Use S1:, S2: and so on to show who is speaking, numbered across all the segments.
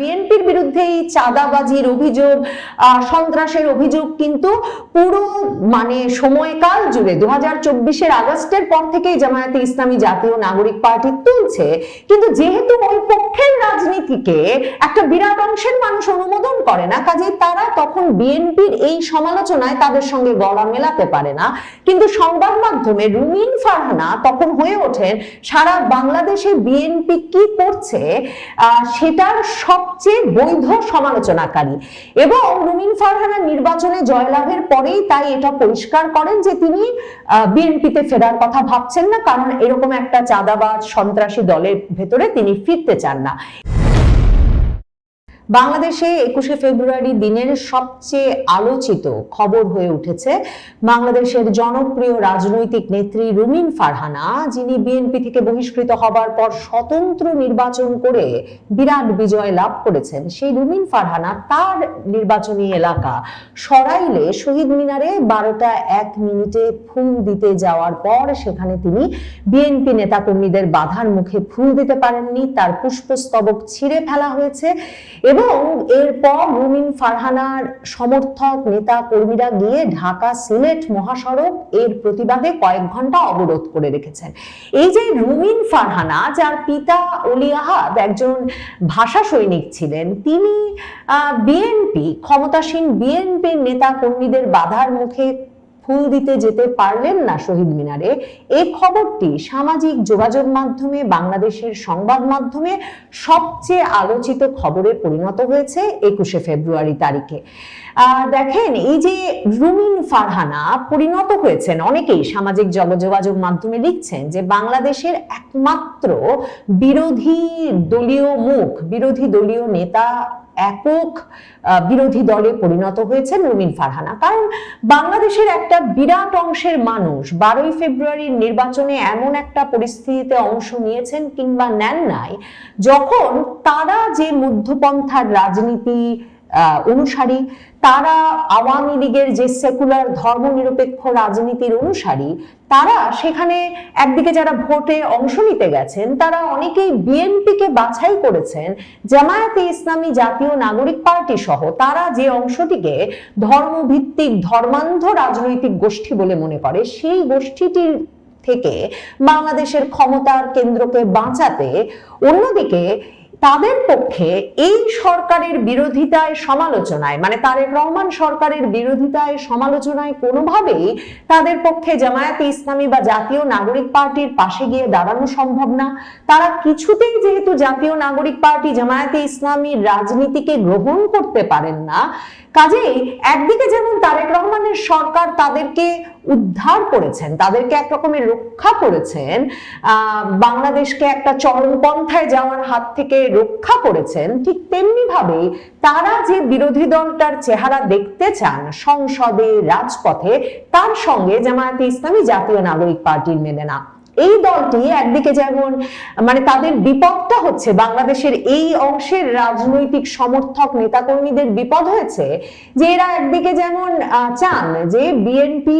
S1: বিএনপির বিরুদ্ধে এই চাঁদাবাজির অভিযোগ, সন্ত্রাসের অভিযোগ কিন্তু পুরো সময়কাল জুড়ে 2024-এর আগস্টের পর থেকেই জামায়াতে ইসলামী জাতীয় নাগরিক পার্টি তুলছে। কিন্তু যেহেতু ওই পক্ষের রাজনীতিকে একটা বিরাট অংশের মানুষ অনুমোদন করে না, কাজেই তারা তখন বিএনপির এই সমালোচনায় তাদের সঙ্গে গলা মেলাতে পারে না। কিন্তু সংবাদ মাধ্যমে রুমিন ফারহানা তখন হয়ে ওঠেন সারা বাংলাদেশে বিএনপি কি করছে সেটার সবচেয়ে বৈধ সমালোচনাকারী। এবং রুমিন ফারহানা নির্বাচনে জয়লাভের পরেই তাই এটা পরিষ্কার করেন যে তিনি বিএনপিতে ফেরার কথা ভাবছেন না, কারণ এরকম একটা চাঁদাবাজ সন্ত্রাসী দলের ভেতরে তিনি ফিরতে চান না। বাংলাদেশে 21শে ফেব্রুয়ারি দিনের সবচেয়ে আলোচিত খবর হয়ে উঠেছে বাংলাদেশের জনপ্রিয় রাজনৈতিক নেত্রী রুমিন ফারহানা, যিনি বিএনপি থেকে বহিষ্কৃত হবার পর স্বতন্ত্র নির্বাচন করে বিরাট বিজয় লাভ করেছেন। সেই রুমিন ফারহানা তার নির্বাচনী এলাকা সরাইলে শহীদ মিনারে 12টা 1 মিনিটে ফুল দিতে যাওয়ার পর সেখানে তিনি বিএনপি নেতাকর্মীদের বাধার মুখে ফুল দিতে পারেননি, তার পুষ্পস্তবক ছিঁড়ে ফেলা হয়েছে। এবং এরপর রুমিন ফারহানার সমর্থক নেতা কর্মীরা গিয়ে ঢাকা সিলেট মহাসড়ক এর প্রতিবাদে কয়েক ঘন্টা অবরোধ করে রেখেছেন। এই যে রুমিন ফারহানা, যার পিতা অলি আহাদ একজন ভাষা সৈনিক ছিলেন, তিনি ক্ষমতাসীন বিএনপির নেতা কর্মীদের বাধার মুখে ফুল দিতে যেতে পারলেন না শহীদ মিনারে। এই খবরটি সামাজিক যোগাযোগ মাধ্যমে, বাংলাদেশের সংবাদ মাধ্যমে সবচেয়ে আলোচিত খবরে পরিণত হয়েছে 21শে ফেব্রুয়ারি তারিখে। দেখেন, এই যে রুমিন ফারহানা পরিণত হয়েছেন, অনেকেই সামাজিক যোগাযোগ মাধ্যমে লিখছেন যে বাংলাদেশের একমাত্র বিরোধী দলীয় মুখ, বিরোধী দলীয় নেতা, একক বিরোধী দলে পরিণত হয়েছেন রুমিন ফারহানা। কারণ বাংলাদেশের একটা বিরাট অংশের মানুষ 12ই ফেব্রুয়ারির নির্বাচনে এমন একটা পরিস্থিতিতে অংশ নিয়েছেন কিংবা নেন নাই, যখন তারা যে মধ্যপন্থার রাজনীতি অনুসারী, তারা আওয়ামী লীগের যে সেকুলার ধর্মনিরপেক্ষ রাজনীতির অনুসারী, তারা সেখানে একদিকে যারা ভোটে অংশ নিতে গেছেন তারা অনেকেই বিএনপিকে বাছাই করেছেন জামায়াতে ইসলামী জাতীয় নাগরিক পার্টি সহ তারা যে অংশটিকে ধর্মভিত্তিক ধর্মান্ধ রাজনৈতিক গোষ্ঠী বলে মনে করে, সেই গোষ্ঠীটির থেকে বাংলাদেশের ক্ষমতার কেন্দ্রকে বাঁচাতে অন্যদিকে তাদের পক্ষে এই সরকারের বিরোধিতায় সমালোচনায়, তারেক রহমান সরকারের বিরোধিতায় সমালোচনায় কোনোভাবেই তাদের পক্ষে জামায়াতে ইসলামী বা জাতীয় নাগরিক পার্টির পাশে গিয়ে দাঁড়ানো সম্ভব না। তারা কিছুতেই, যেহেতু জাতীয় নাগরিক পার্টি জামায়াতে ইসলামীর রাজনীতিকে গ্রহণ করতে পারেন না, কাজেই একদিকে যেমন তারেক রহমানের সরকার তাদেরকে উদ্ধার করেছেন, তাদেরকে একরকমের রক্ষা করেছেন, বাংলাদেশকে একটা চরমপন্থায় যাওয়ার হাত থেকে রক্ষা করেছেন, ঠিক তেমনি ভাবে তারা যে বিরোধী দলটার চেহারা দেখতে চান সংসদে, রাজপথে, তার সঙ্গে জামায়াতে ইসলামী জাতীয় নাগরিক পার্টির মেলে না। এই দলটি একদিকে যেমন তাদের বিপদটা হচ্ছে, বাংলাদেশের এই অংশের রাজনৈতিক সমর্থক নেতাকর্মীদের বিপদ হয়েছে যে এরা একদিকে যেমন চান যে বিএনপি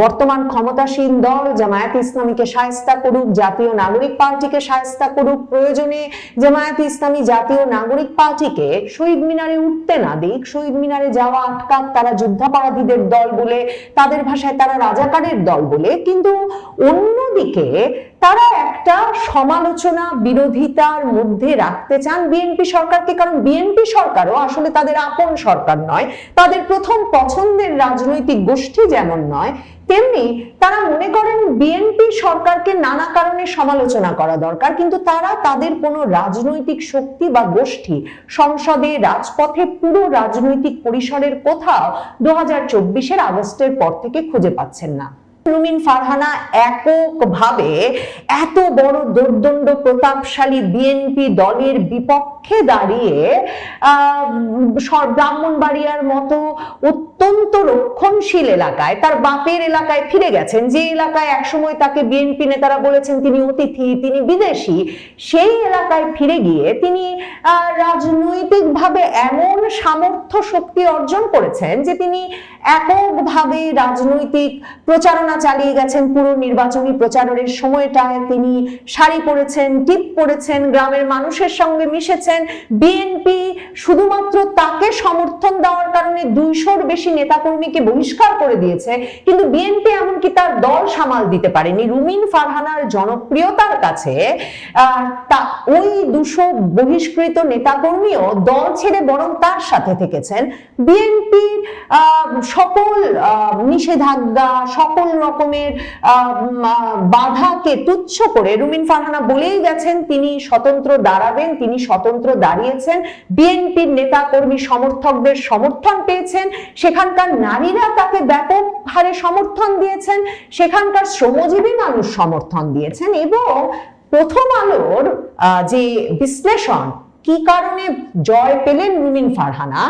S1: বর্তমান ক্ষমতাসীন দল জামায়াতে ইসলামীকে শায়েস্তা করুক, জাতীয় নাগরিক পার্টিকে শায়েস্তা করুক, প্রয়োজনে জামায়াতে ইসলামী জাতীয় নাগরিক পার্টিকে শহীদ মিনারে উঠতে না দিক, শহীদ মিনারে যাওয়া আটকাক, তারা যুদ্ধাপরাধীদের দল বলে, তাদের ভাষায় তারা রাজাকারের দল বলে। কিন্তু অন্যদিকে তারা একটা সমালোচনা, বিরোধিতার মধ্যে রাখতে চান বিএনপি সরকারকে, কারণ বিএনপি সরকারও আসলে তাদের আপন সরকার নয়, তাদের প্রথম পছন্দের রাজনৈতিক গোষ্ঠী যেমন নয়, তেমনি তারা মনে করেন বিএনপি সরকারকে নানা কারণে সমালোচনা করা দরকার, কিন্তু তারা তাদের কোনো রাজনৈতিক শক্তি বা গোষ্ঠী সংসদে, রাজপথে, পুরো রাজনৈতিক পরিসরের কোথাও 2024-এর আগস্টের পর থেকে খুঁজে পাচ্ছেন না। রুমিন ফারহানা এককভাবে এত বড় দুর্দণ্ড প্রতাপশালী বিএনপি দলের বিপক্ষে দাঁড়িয়ে ব্রাহ্মণবাড়িয়ার মতো অত্যন্ত রক্ষণশীল এলাকায়, তার বাপের এলাকায় ফিরে গেছেন, যে এলাকায় একসময় তাকে বিএনপি নেতারা বলেছেন তিনি অতিথি, তিনি বিদেশি, সেই এলাকায় ফিরে গিয়ে তিনি রাজনৈতিকভাবে এমন সামর্থ্য শক্তি অর্জন করেছেন যে তিনি এককভাবে রাজনৈতিক প্রচারণা প্রচারণা চালিয়ে গেছেন পুরো নির্বাচনী প্রচারের সময়টায়। তিনি শাড়ি পরেছেন, টিপ পরেছেন, গ্রামের মানুষের সঙ্গে মিশেছেন। বিএনপি শুধুমাত্র তাকে সমর্থন দেওয়ার কারণে 200-র বেশি নেতাকর্মীকে বহিষ্কার করে দিয়েছে, কিন্তু বিএনপি এমনকি তার দল সামাল দিতে পারেনি। রুমিন ফারহানার জনপ্রিয়তার কাছে ওই 200 বহিষ্কৃত নেতাকর্মীও দল ছেড়ে বরং তার সাথে থেকেছেন। বিএনপির সকল নিষেধাজ্ঞা, সকল রকমের বাধাকে তুচ্ছ করে রুমিন ফারহানা বলেই গেছেন তিনি স্বতন্ত্র দাঁড়াবেন, তিনি স্বতন্ত্র দাঁড়িয়েছেন। বিএনপির নেতা কর্মী সমর্থকদের সমর্থন পেয়েছেন, সেখানকার নারীরা তাকে ব্যাপক হারে সমর্থন দিয়েছেন, সেখানকার শ্রমজীবী মানুষ সমর্থন দিয়েছেন। এবং প্রথম আলোর যে বিশ্লেষণ কি কারণে জয় পেলেন রুমিন ফারহানা,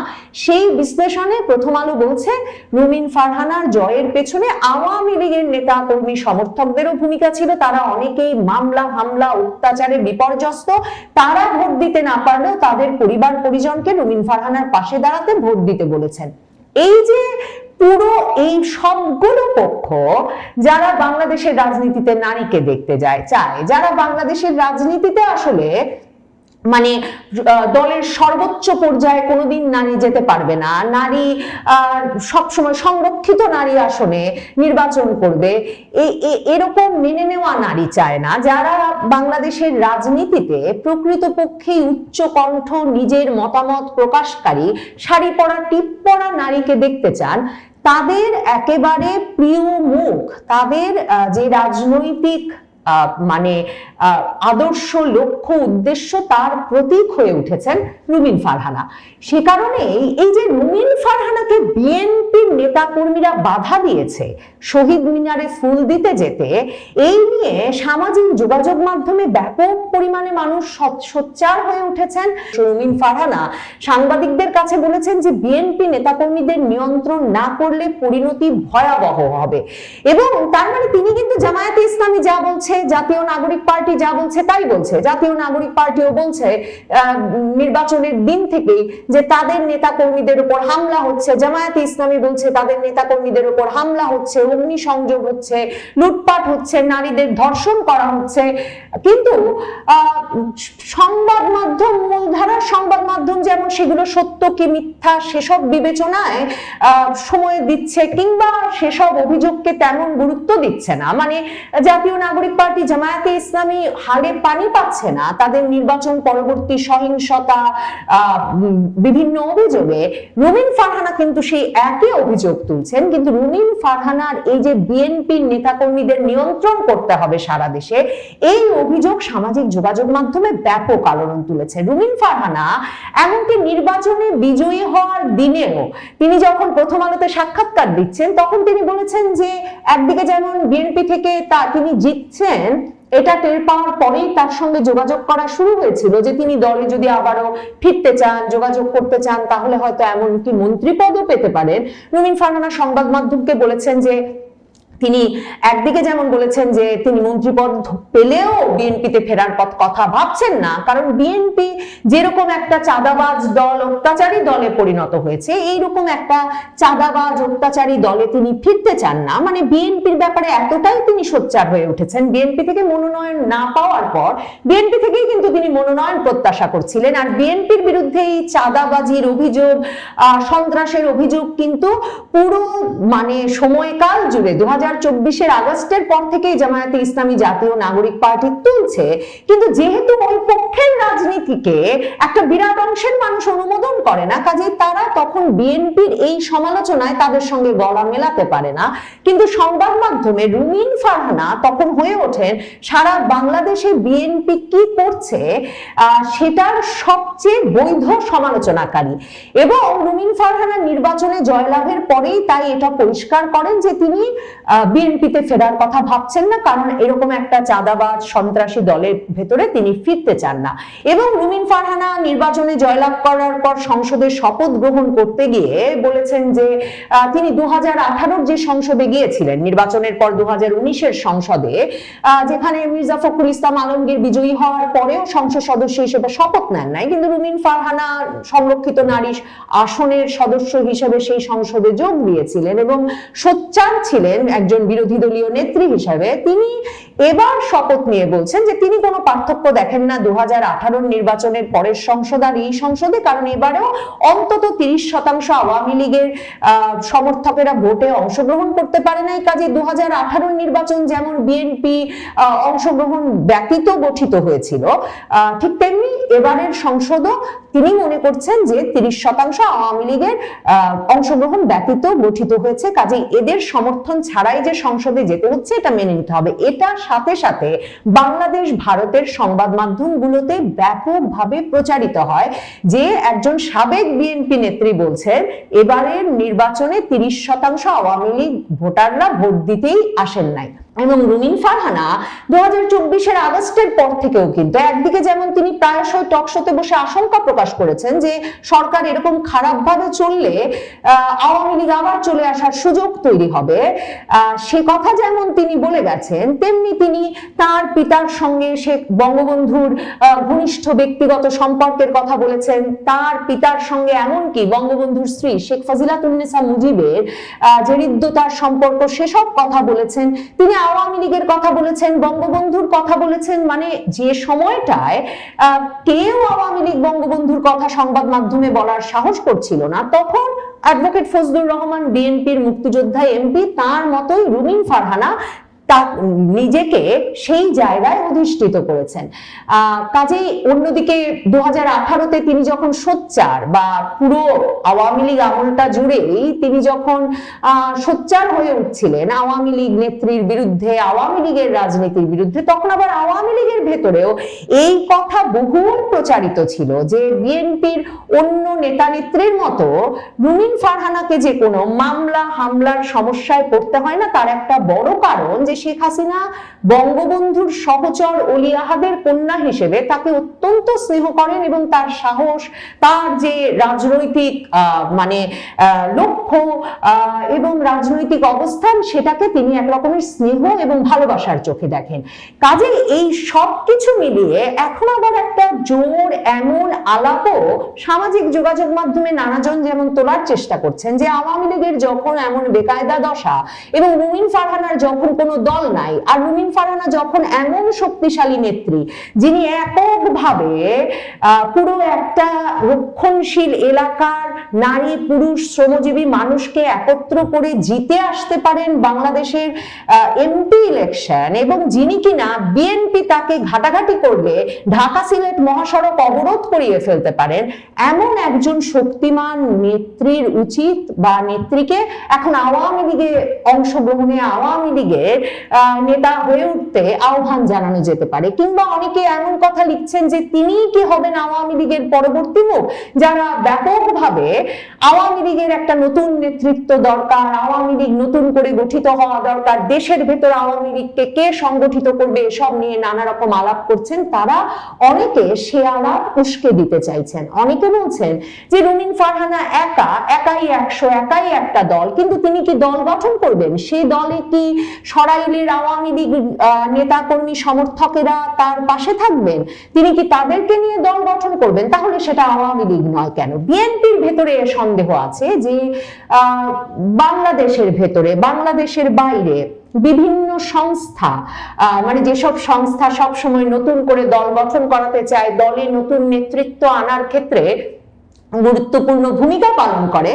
S1: সেই বিশ্লেষণে প্রথম আলো বলছে রুমিন ফারহানার জয়ের পেছনে আওয়ামী লীগের নেতা কর্মী সমর্থকদেরও ভূমিকা ছিল। তারা অনেকেই মামলা হামলা অত্যাচারে বিপর্যস্ত, তারা ভোট দিতে না পারলেও তাদের পরিবার পরিজনকে রুমিন ফারহানার পাশে দাঁড়াতে ভোট দিতে বলেছেন। এই যে পুরো এই সবগুলো পক্ষ যারা বাংলাদেশের রাজনীতিতে নারীকে দেখতে চায়, যারা বাংলাদেশের রাজনীতিতে আসলে মানে দলের সর্বোচ্চ পর্যায়ে কোনোদিন নারী যেতে পারবে না, নারী সবসময় সংরক্ষিত নারী আসনে নির্বাচন করবে, এরকম মেনে নেওয়া নারী চায় না। যারা বাংলাদেশের রাজনীতিতে প্রকৃতপক্ষে উচ্চ কণ্ঠ, নিজের মতামত প্রকাশকারী, শাড়ি পরা টিপ পরা নারীকে দেখতে চান, তাদের একেবারে প্রিয় মুখ, তাদের যে রাজনৈতিক মানে আদর্শ, লক্ষ্য, উদ্দেশ্য, তার প্রতীক হয়ে উঠেছেন রুমিন ফারহানা। সে কারণেই এই যে রুমিন ফারহানাকে বিএনপির নেতা কর্মীরা বাধা দিয়েছে শহীদ মিনারে ফুল দিতে যেতে, এই নিয়ে সামাজিক যোগাযোগ মাধ্যমে ব্যাপক পরিমাণে মানুষ সোচ্চার হয়ে উঠেছেন। রুমিন ফারহানা সাংবাদিকদের কাছে বলেছেন যে বিএনপি নেতাকর্মীদের নিয়ন্ত্রণ না করলে পরিণতি ভয়াবহ হবে। এবং তার মানে তিনি কিন্তু জামায়াতে ইসলামী যা বলছে, জাতীয় নাগরিক পার্টি যা বলছে তাই বলছে। জাতীয় নাগরিক পার্টিও বলছে নির্বাচনের দিন থেকে যে তাদের নেতা কর্মীদের উপর হামলা হচ্ছে, জামায়াতে ইসলামী বলছে তাদের নেতা কর্মীদের উপর হামলা হচ্ছে, অগ্নিসংযোগ হচ্ছে, লুটপাট হচ্ছে, নারীদের ধর্ষণ করা হচ্ছে। কিন্তু সংবাদ মাধ্যম, মূলধারার সংবাদ মাধ্যম যেমন সেগুলো সত্য কি মিথ্যা সেসব বিবেচনায় সময় দিচ্ছে, কিংবা সেসব অভিযোগকে তেমন গুরুত্ব দিচ্ছে না। মানে জাতীয় নাগরিক পার্টি, জামায়াতে ইসলামী হালে পানি পাচ্ছে না তাদের নির্বাচন পরবর্তী সহিংসতা, বিভিন্ন অভিযোগে। রুমিন ফারহানা কিন্তু সেই একই অভিযোগ তুলছেন। কিন্তু রুমিন ফারহানার এই যে বিএনপির নেতাকর্মীদের নিয়ন্ত্রণ করতে হবে সারা দেশে, এই অভিযোগ সামাজিক যোগাযোগ মাধ্যমে ব্যাপক আলোড়ন তুলেছে। রুমিন ফারহানা এমনকি নির্বাচনে বিজয়ী হওয়ার দিনেও তিনি যখন প্রথম আলোতে সাক্ষাৎকার দিচ্ছেন, তখন তিনি বলেছেন যে একদিকে যেমন বিএনপি থেকে তিনি জিতছেন এটা টের পাওয়ার পরেই তার সঙ্গে যোগাযোগ করা শুরু হয়েছিল যে তিনি দলে যদি আবারও ফিরতে চান, যোগাযোগ করতে চান, তাহলে হয়তো এমনকি মন্ত্রী পদও পেতে পারেন। রুমিন ফারহানা সংবাদ মাধ্যমকে বলেছেন যে তিনি একদিকে যেমন বলেছেন যে তিনি মন্ত্রীপদ পেলেও বিএনপিতে ফেরার কথা ভাবছেন না, কারণ বিএনপি যেরকম একটা চাঁদাবাজ দল, অত্যাচারী দলে পরিণত হয়েছে, এইরকম একটা চাঁদাবাজ অত্যাচারী দলে তিনি ফিরতে চান না। মানে বিএনপির ব্যাপারে এতটাই তিনি সোচ্চার হয়ে উঠেছেন। বিএনপি থেকে মনোনয়ন না পাওয়ার পর বিএনপি থেকেই কিন্তু তিনি মনোনয়ন প্রত্যাশা করছিলেন। আর বিএনপির বিরুদ্ধে এই চাঁদাবাজির অভিযোগ, সন্ত্রাসের অভিযোগ কিন্তু পুরো মানে সময়কাল জুড়ে 2024-এর আগস্টের পর থেকেই জামায়াতে ইসলামী জাতীয় নাগরিক পার্টি তুলছে। কিন্তু যেহেতু ওই পক্ষের রাজনীতিকে একটা বিরাট অংশের মানুষ অনুমোদন করে না, কাজেই তারা তখন বিএনপির এই সমালোচনায় তাদের সঙ্গে গলা মেলাতে পারে না। কিন্তু সংবাদ মাধ্যমে রুমিন ফারহানা তখন হয়ে ওঠেন সারা বাংলাদেশে বিএনপি কি করছে সেটার সবচেয়ে বৈধ সমালোচনাকারী। এবং রুমিন ফারহানা নির্বাচনে জয়লাভের পরেই তাই এটা পরিষ্কার করেন যে তিনি বিএনপিতে ফেরার কথা ভাবছেন না, কারণ এরকম একটা চাঁদাবাজ সন্ত্রাসী দলের ভেতরে তিনি ফিরতে চান না। এবং রুমিন ফারহানা নির্বাচনে জয়লাভ করার পর সংসদে শপথ গ্রহণ করতে গিয়ে বলেছেন যে তিনি 2018-র যে সংসদে গিয়েছিলেন, নির্বাচনের পর 2019-এর সংসদে, যেখানে মির্জা ফখরুল ইসলাম আলমগীর বিজয়ী হওয়ার পরেও সংসদ সদস্য হিসেবে শপথ নেন নাই, কিন্তু রুমিন ফারহানা সংরক্ষিত নারী আসনের সদস্য হিসেবে সেই সংসদে যোগ দিয়েছিলেন এবং সোচ্চার ছিলেন একজন বিরোধী দলীয় নেত্রী হিসেবে তিনি এবার শপথ নিয়ে বলছেন যে তিনি কোনো পার্থক্য দেখেন না 2018 নির্বাচনের পরের সংসদ আর এই সংসদে, কারণ এবারেও অন্তত 30% আওয়ামী লীগের সমর্থকেরা ভোটে অংশগ্রহণ করতে পারে নাই। কাজে 2018 নির্বাচন যেমন বিএনপি অংশগ্রহণ ব্যতীত গঠিত হয়েছিল, ঠিক তেমনি এবারের সংসদও তিনি মনে করছেন যে 30% আওয়ামী লীগের অংশগ্রহণ ব্যতীত গঠিত হয়েছে। কাজে এদের সমর্থন ছাড়াই যে সংসদে যেতে হচ্ছে এটা মেনে নিতে হবে। এটার সাথে সাথে বাংলাদেশ ভারতের সংবাদ মাধ্যমগুলোতে ব্যাপকভাবে প্রচারিত হয় যে একজন সাবেক বিএনপি নেত্রী বলছেন এবারের নির্বাচনে 30% আওয়ামী লীগ ভোটাররা ভোট দিতেই আসেন নাই। এবং রুমিন ফারহানা 2024 আগস্টের পর থেকেও কিন্তু একদিকে যেমন তিনি প্রায়শই টকশোতে বসে আশঙ্কা প্রকাশ করেছেন যে সরকার এরকম খারাপভাবে চললে আওয়ামী লীগ আবার চলে আসার সুযোগ তৈরি হবে, সে কথা যেমন তিনি বলে গেছেন, তেমনি তিনি তার পিতার সঙ্গে শেখ বঙ্গবন্ধুর ঘনিষ্ঠ ব্যক্তিগত সম্পর্কের কথা বলেছেন। তার পিতার সঙ্গে এমনকি বঙ্গবন্ধুর স্ত্রী শেখ ফাজিলাতুন্নেসা মুজিবের যে হৃদ্যতার সম্পর্ক সেসব কথা বলেছেন। তিনি আওয়ামী লীগের কথা বলেছেন, বঙ্গবন্ধুর কথা বলেছেন। মানে যে সময়টায় কেউ আওয়ামী লীগ বঙ্গবন্ধুর কথা সংবাদ মাধ্যমে বলার সাহস করছিল না, তখন অ্যাডভোকেট ফজলুর রহমান বিএনপির মুক্তিযোদ্ধা এমপি তার মতোই রুমিন ফারহানা নিজেকে সেই জায়গায় অধিষ্ঠিত করেছেন। কাজেই অন্যদিকে 2018-তে তিনি যখন সোচ্চার বা পুরো আওয়ামী লীগ আমলটা জুড়েই তিনি যখন সোচ্চার হয়ে উঠছিলেন আওয়ামী লীগ নেত্রীর বিরুদ্ধে, আওয়ামী লীগের রাজনীতির বিরুদ্ধে, তখন আবার আওয়ামী লীগের ভেতরেও এই কথা বহুল প্রচারিত ছিল যে বিএনপির অন্য নেতা নেত্রীর মতো রুমিন ফারহানাকে যে কোনো মামলা হামলার সমস্যায় পড়তে হয় না। তার একটা বড় কারণ যে শেখ হাসিনা বঙ্গবন্ধুর সহচর অলি আহাদের কন্যা হিসেবে তাকে অত্যন্ত স্নেহ করেন এবং তার সাহস, তার যে রাজনৈতিক লক্ষ্য এবং রাজনৈতিক অবস্থান সেটাকে তিনি এক রকমের স্নেহ এবং ভালোবাসার চোখে দেখেন। কাজে এই সব কিছু মিলিয়ে এখন আবার একটা জোর এমন আলাপও সামাজিক যোগাযোগ মাধ্যমে নানাজন যেমন তোলার চেষ্টা করছেন যে আওয়ামী লীগের যখন এমন বেকায়দা দশা এবং রুমিন ফারহানার যখন কোনো দল নাই, আর রুমিন ফারহানা যখন এমন শক্তিশালী নেত্রী যিনি এককভাবে পুরো একটা রক্ষণশীল এলাকার নারী পুরুষ শ্রমজীবী মানুষকে একত্র করে জিতে আসতে পারেন বাংলাদেশের এমপি ইলেকশন, এবং যিনি কিনা বিএনপি তাকে ঘাটাঘাটি করলে ঢাকা সিলেট মহাসড়ক অবরোধ করিয়ে ফেলতে পারেন, এমন একজন শক্তিমান নেত্রীর উচিত বা নেত্রীকে এখন আওয়ামী লীগে অংশগ্রহণে, আওয়ামী লীগের নেতা হয়ে উঠতে আহ্বান জানানো যেতে পারে। কিংবা অনেকে এমন কথা লিখছেন যে তিনি কি হবেন আওয়ামী লীগের পরবর্তী মুখ, যারা ব্যাপকভাবে আওয়ামী লীগের একটা নতুন নেতৃত্ব দরকার, আওয়ামী লীগ নতুন করে গঠিত হওয়া দরকার, দেশের ভেতর আওয়ামী লীগকে কে সংগঠিত করবে এসব নিয়ে নানা রকম আলাপ করছেন। তারা অনেকে সে আলাপ উস্কে দিতে চাইছেন। অনেকে বলছেন যে রুমিন ফারহানা একাই 100, একাই একটা দল, কিন্তু তিনি কি দল গঠন করবেন? সেই দলে কি সরাইলের আওয়ামী লীগ নেতা কর্মী সমর্থকেরা তার পাশে থাকবেন? তিনি কি তাদেরকে নিয়ে দল গঠন করবেন? তাহলে সেটা আওয়ামী লীগ নয় কেন? বিএনপির ভেতরে সন্দেহ আছে যে বাংলাদেশের ভেতরে, বাংলাদেশের বাইরে বিভিন্ন সংস্থা, যেসব সংস্থা সবসময় নতুন করে দল গঠন করাতে চায়, দলে নতুন নেতৃত্ব আনার ক্ষেত্রে গুরুত্বপূর্ণ ভূমিকা পালন করে,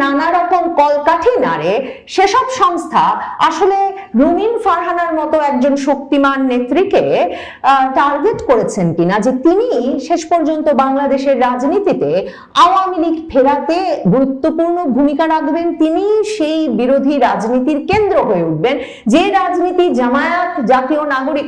S1: নানা রকম কলকাঠি নাড়ে, সেসব সংস্থা আসলে রুমিন ফারহানার মতো একজন শক্তিমান নেত্রীকে টার্গেট করেছেন কিনা, যে তিনি শেষ পর্যন্ত বাংলাদেশের রাজনীতিতে আওয়ামী লীগ ফেরাতে গুরুত্বপূর্ণ ভূমিকা রাখবেন, তিনি সেই বিরোধী রাজনীতির কেন্দ্র হয়ে উঠবেন, যে রাজনীতি জামায়াত, জাতীয় নাগরিক